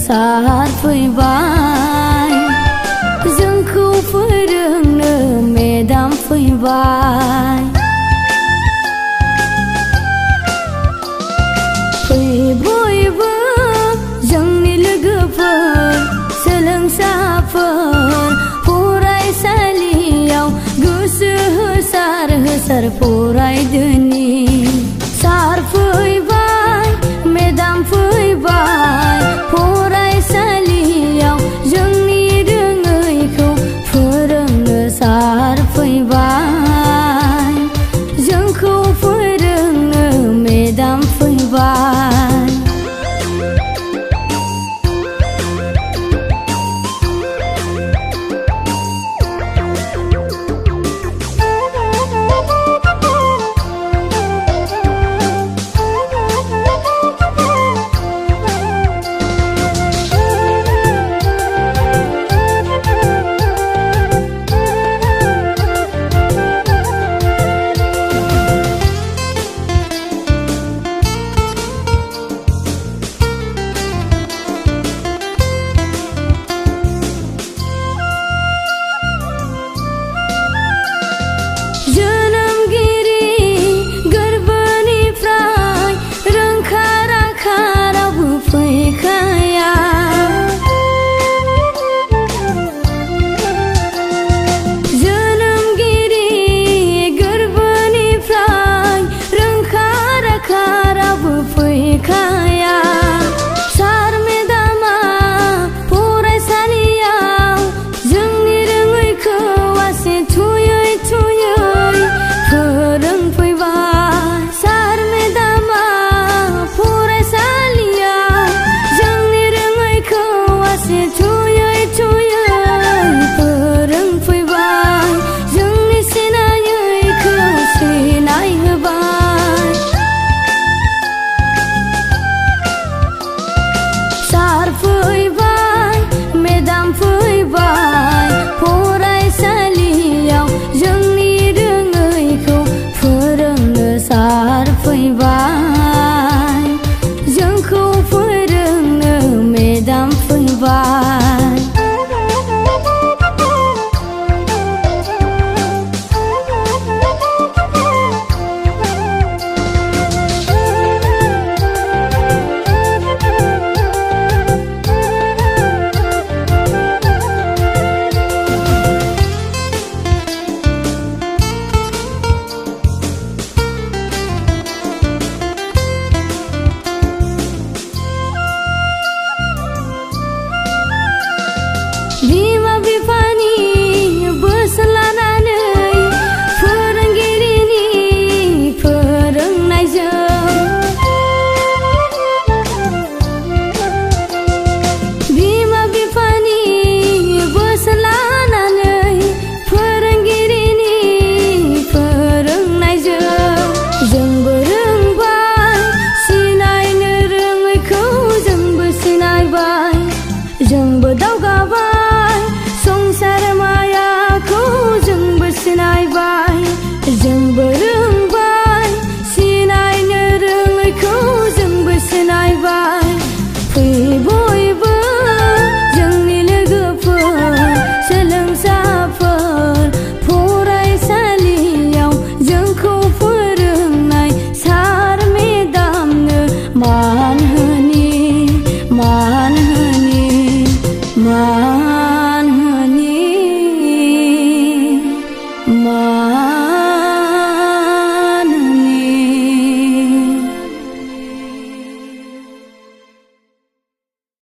सार फैबाय जोंखौ फोरोंनो मेदाम फैबाय फै बयबो जोंनि लोगोफोर सोलोंसाफोर फरायसालियाव गोसो होसार होसार फरायदोनि सार फैबाय मेदाम फैबाय फरायसालियाव जोंनि रोङैखौ फोरोंनो सार फैबाय जोंखौ फोरोंनो मेदाम फैबाय जोंखौ फोरोंनो मेदाम फैबाय बिमा बिफानि बोसोन लानानै फोरोंगिरिनि फोरोंनायजों बिमा बिफानि बोसोन लानानै फोरोंगिरिनि फोरोंनायजों जोंबो रोंबाय सिनायनो रोङैखौ जोंबो सिनायबाय जोंबो दावगाबाय संसार मायाखौ जोंबो सिनायबाय जोंबो रोंबाय सिनायनो रोङैखौ जोंबो सिनायबाय